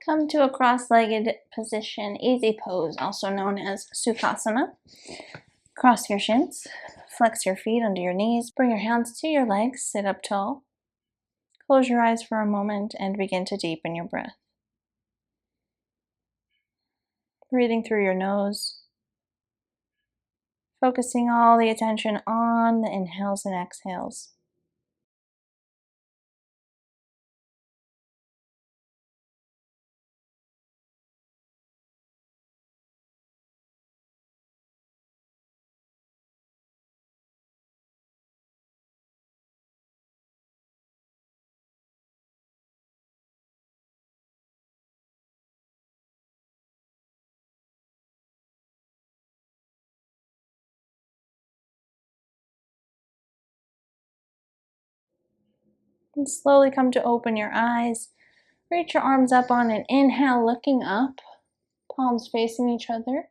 Come to a cross-legged position, easy pose, also known as Sukhasana. Cross your shins, flex your feet under your knees, bring your hands to your legs, sit up tall. Close your eyes for a moment and begin to deepen your breath. Breathing through your nose, focusing all the attention on the inhales and exhales. And slowly come to open your eyes. Reach your arms up on an inhale, looking up, palms facing each other.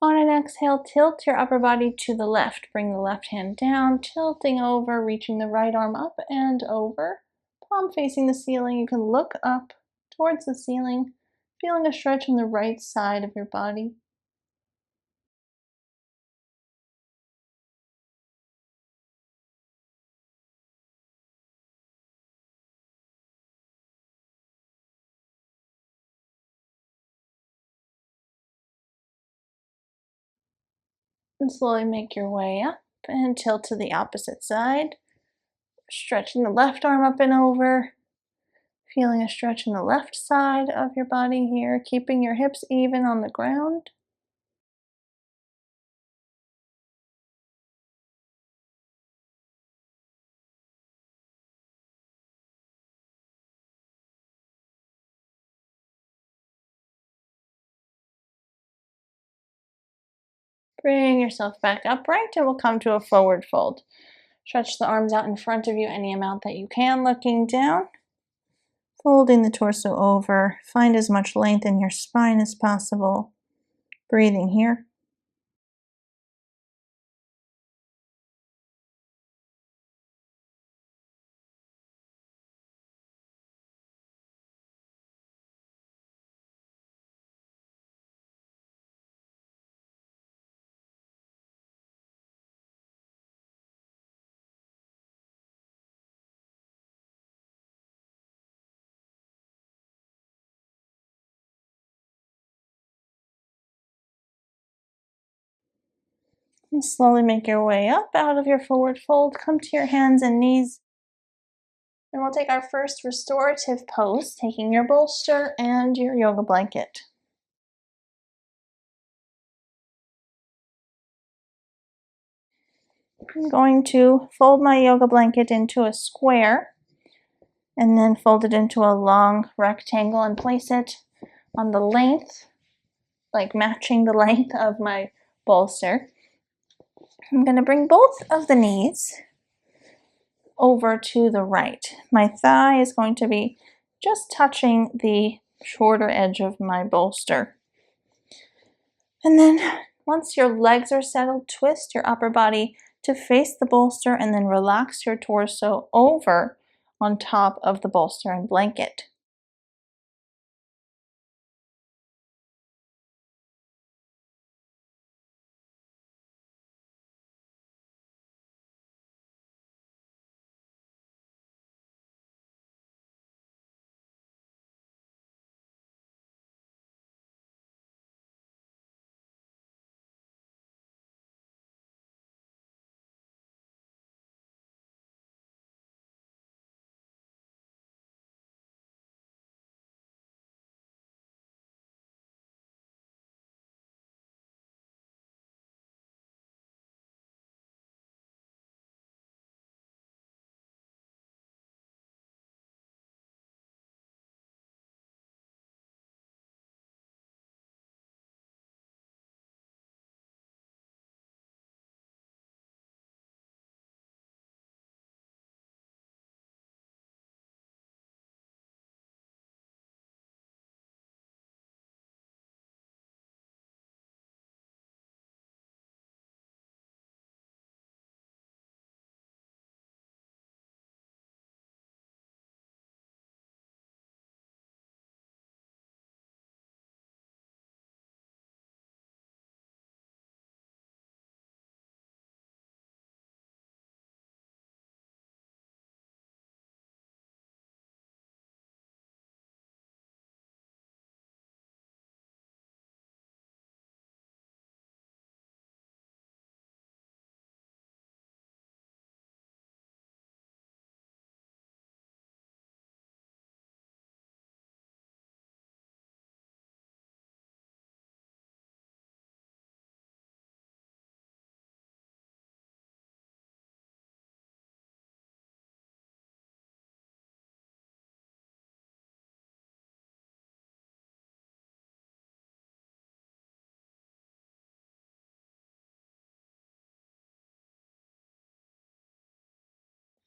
On an exhale, tilt your upper body to the left. Bring the left hand down, tilting over, reaching the right arm up and over. Palm facing the ceiling. You can look up towards the ceiling, feeling a stretch on the right side of your body. And slowly make your way up and tilt to the opposite side. Stretching the left arm up and over. Feeling a stretch in the left side of your body here, keeping your hips even on the ground. Bring yourself back upright and we'll come to a forward fold. Stretch the arms out in front of you any amount that you can, looking down. Folding the torso over. Find as much length in your spine as possible. Breathing here. And slowly make your way up out of your forward fold. Come to your hands and knees. And we'll take our first restorative pose, taking your bolster and your yoga blanket. I'm going to fold my yoga blanket into a square and then fold it into a long rectangle and place it on the length, like matching the length of my bolster. I'm going to bring both of the knees over to the right. My thigh is going to be just touching the shorter edge of my bolster. And then once your legs are settled, twist your upper body to face the bolster and then relax your torso over on top of the bolster and blanket.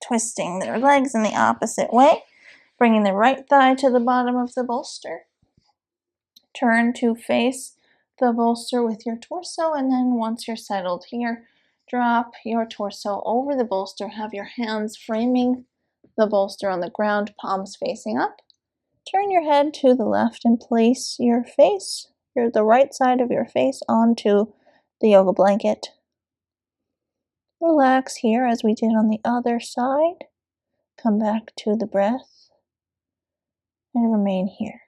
twisting their legs in the opposite way, bringing the right thigh to the bottom of the bolster. Turn to face the bolster with your torso, and then once you're settled here, drop your torso over the bolster. Have your hands framing the bolster on the ground, palms facing up. Turn your head to the left and place your face, the right side of your face, onto the yoga blanket. Relax here as we did on the other side. Come back to the breath and remain here.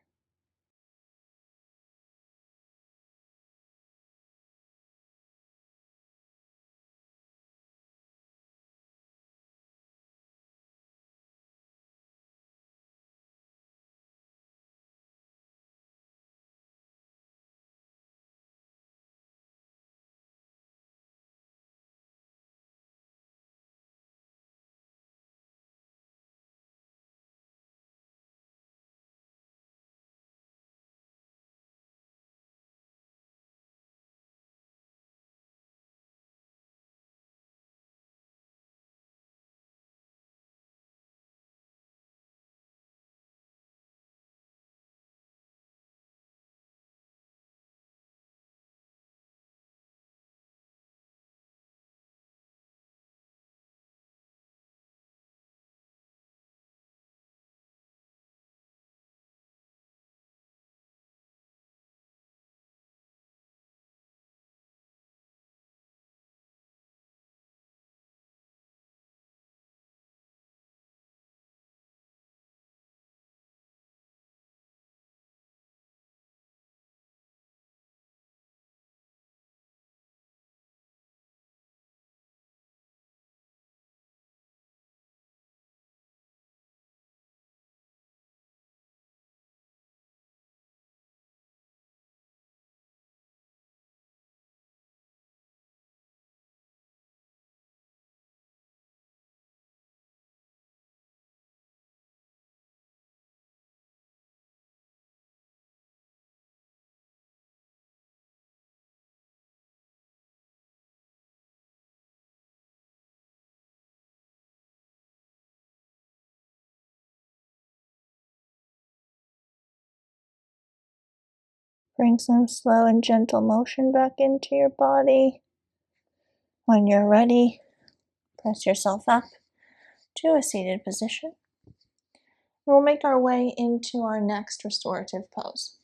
Bring some slow and gentle motion back into your body. When you're ready, press yourself up to a seated position. We'll make our way into our next restorative pose.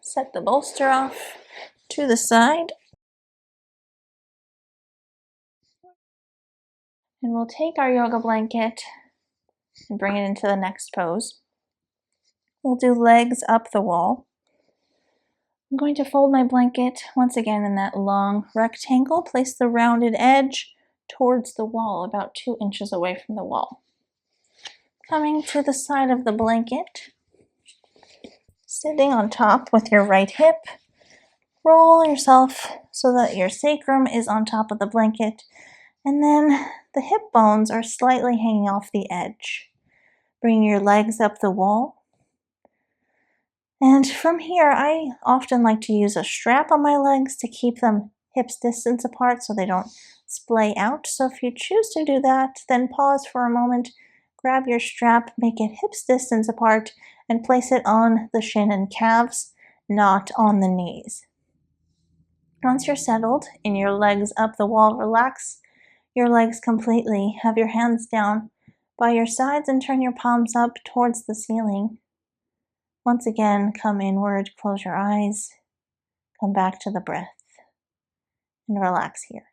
Set the bolster off to the side, and we'll take our yoga blanket and bring it into the next pose. We'll do legs up the wall. I'm going to fold my blanket once again in that long rectangle. Place the rounded edge towards the wall, about 2 inches away from the wall. Coming to the side of the blanket, sitting on top with your right hip, roll yourself so that your sacrum is on top of the blanket, and then the hip bones are slightly hanging off the edge. Bring your legs up the wall. And from here, I often like to use a strap on my legs to keep them hips distance apart so they don't splay out. So if you choose to do that, then pause for a moment, grab your strap, make it hips distance apart, and place it on the shin and calves, not on the knees. Once you're settled in your legs up the wall, relax your legs completely. Have your hands down by your sides and turn your palms up towards the ceiling. Once again, come inward, close your eyes, come back to the breath, and relax here.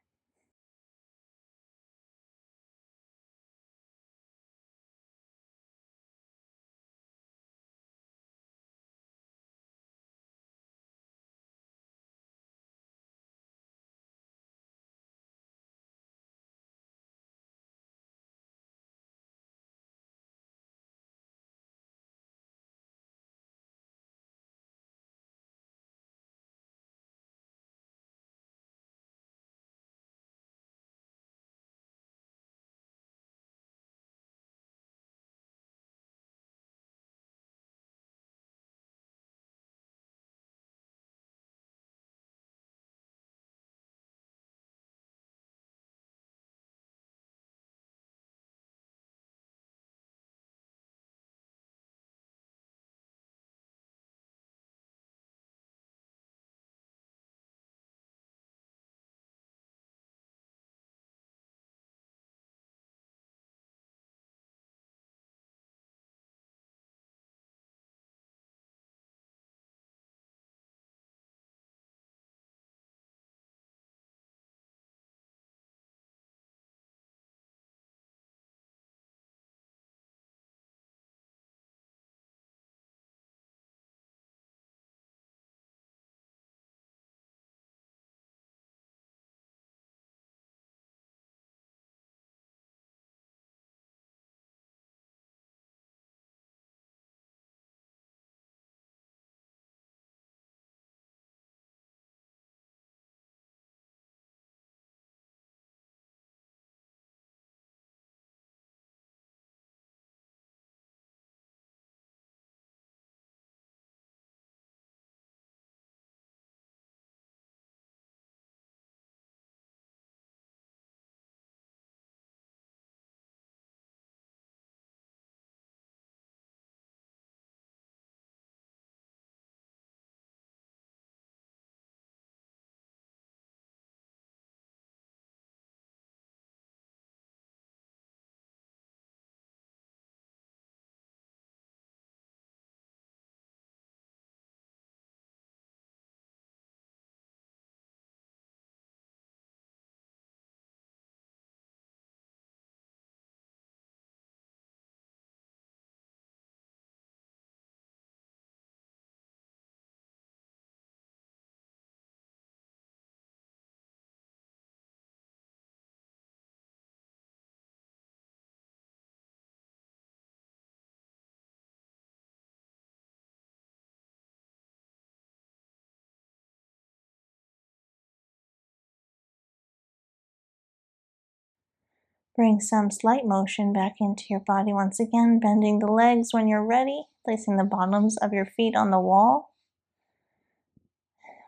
Bring some slight motion back into your body once again, bending the legs when you're ready, placing the bottoms of your feet on the wall.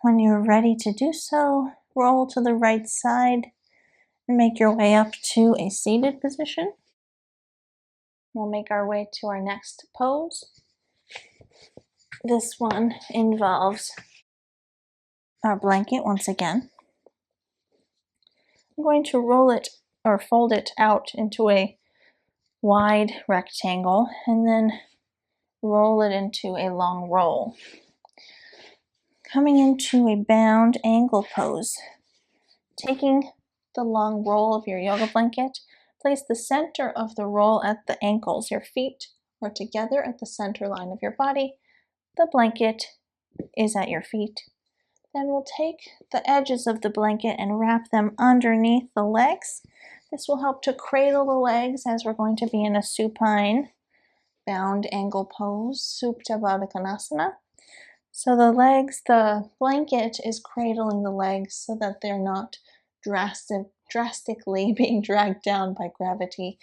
When you're ready to do so, roll to the right side and make your way up to a seated position. We'll make our way to our next pose. This one involves our blanket once again. I'm going to roll it or fold it out into a wide rectangle and then roll it into a long roll. Coming into a bound angle pose. Taking the long roll of your yoga blanket, place the center of the roll at the ankles. Your feet are together at the center line of your body. The blanket is at your feet. Then we'll take the edges of the blanket and wrap them underneath the legs. This will help to cradle the legs as we're going to be in a supine bound angle pose, Supta Baddha Konasana. So the blanket is cradling the legs so that they're not drastically being dragged down by gravity,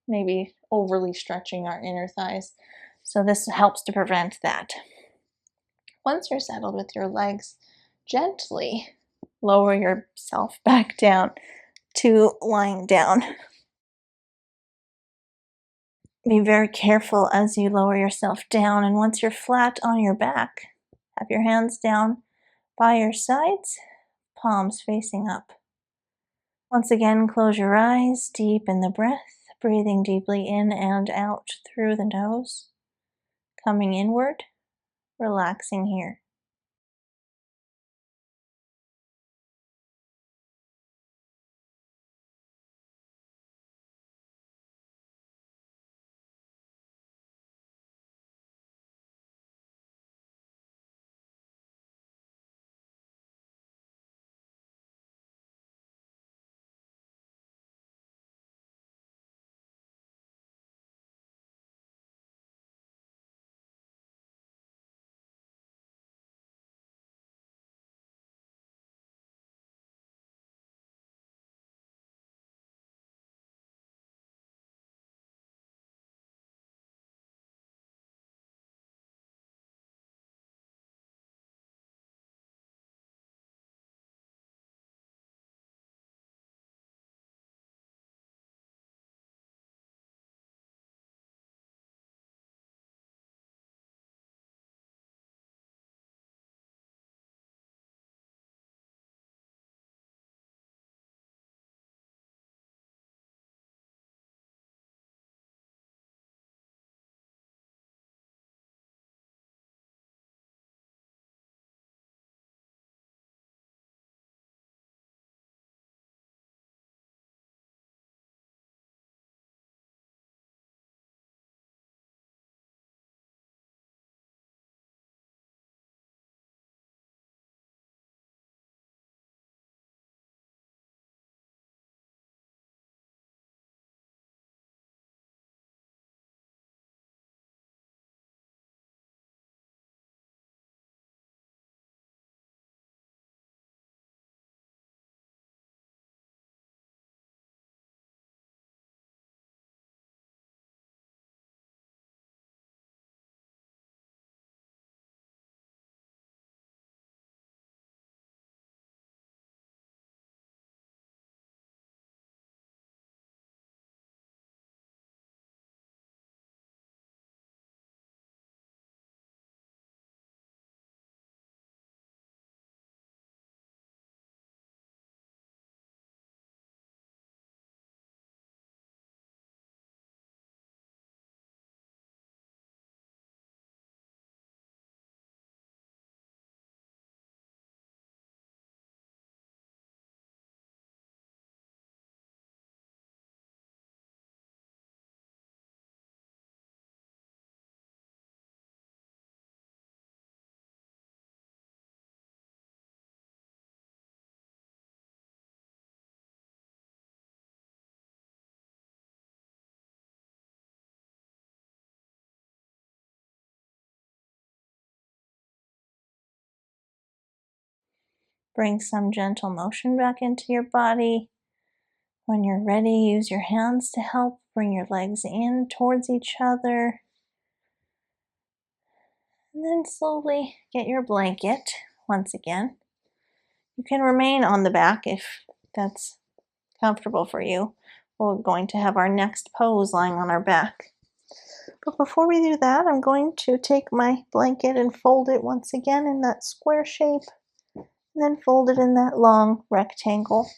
maybe overly stretching our inner thighs. So this helps to prevent that. Once you're settled with your legs, gently lower yourself back down to lying down. Be very careful as you lower yourself down, and once you're flat on your back, have your hands down by your sides, palms facing up. Once again, close your eyes, deepen the breath, breathing deeply in and out through the nose, coming inward, relaxing here. Bring some gentle motion back into your body. When you're ready, use your hands to help bring your legs in towards each other. And then slowly get your blanket once again. You can remain on the back if that's comfortable for you. We're going to have our next pose lying on our back. But before we do that, I'm going to take my blanket and fold it once again in that square shape, and then fold it in that long rectangle.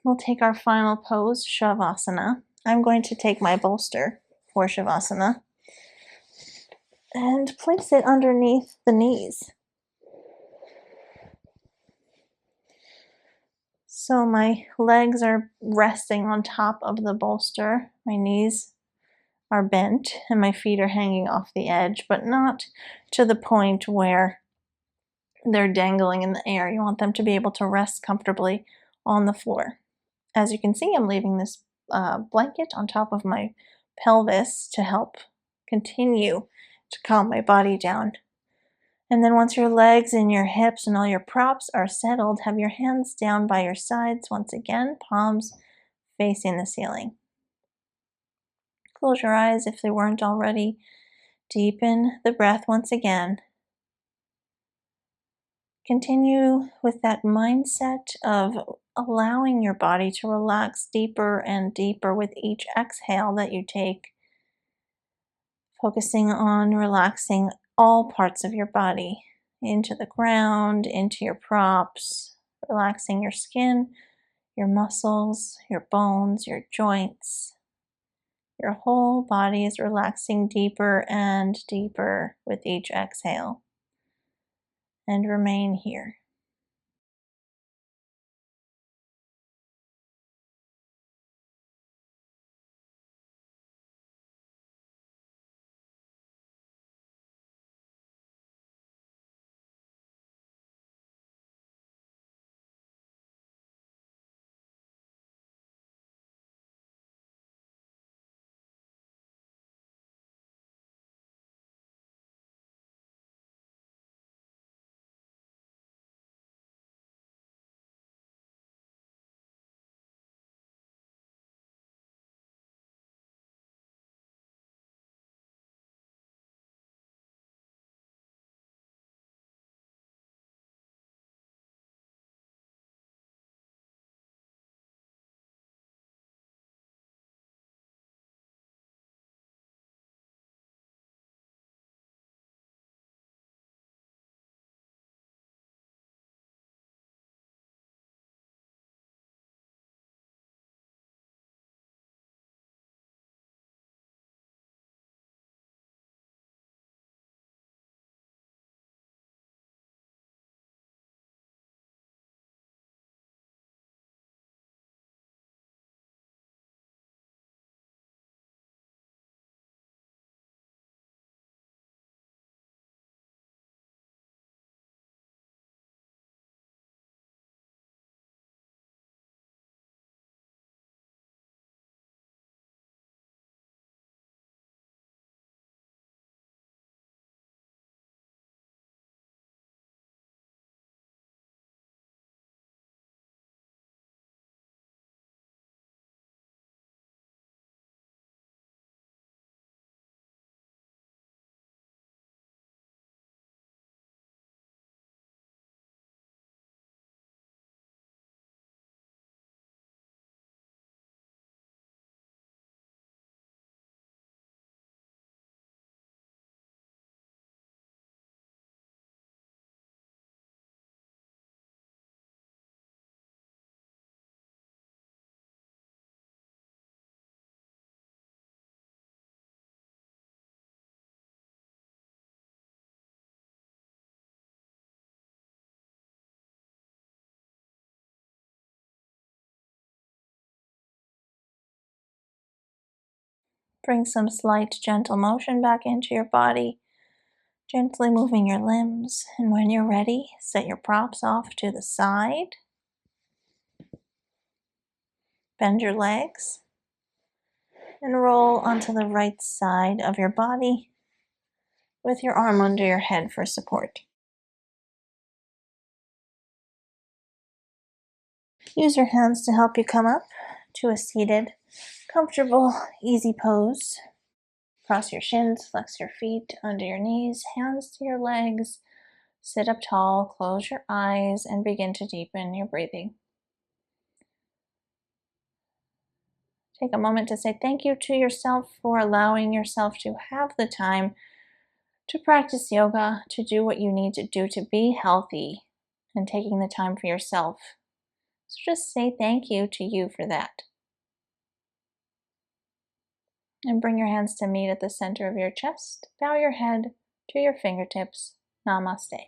We'll take our final pose, Shavasana. I'm going to take my bolster for Shavasana and place it underneath the knees. So my legs are resting on top of the bolster. My knees are bent and my feet are hanging off the edge, but not to the point where they're dangling in the air. You want them to be able to rest comfortably on the floor. As you can see, I'm leaving this blanket on top of my pelvis to help continue to calm my body down. And then once your legs and your hips and all your props are settled, have your hands down by your sides once again, palms facing the ceiling. Close your eyes if they weren't already. Deepen the breath once again. Continue with that mindset of allowing your body to relax deeper and deeper with each exhale that you take. Focusing on relaxing all parts of your body, into the ground, into your props, relaxing your skin, your muscles, your bones, your joints. Your whole body is relaxing deeper and deeper with each exhale. And remain here. Bring some slight gentle motion back into your body, gently moving your limbs. And when you're ready, set your props off to the side. Bend your legs and roll onto the right side of your body with your arm under your head for support. Use your hands to help you come up to a seated, comfortable, easy pose. Cross your shins, flex your feet under your knees, hands to your legs. Sit up tall, close your eyes, and begin to deepen your breathing. Take a moment to say thank you to yourself for allowing yourself to have the time to practice yoga, to do what you need to do to be healthy, and taking the time for yourself. So just say thank you to you for that. And bring your hands to meet at the center of your chest. Bow your head to your fingertips. Namaste.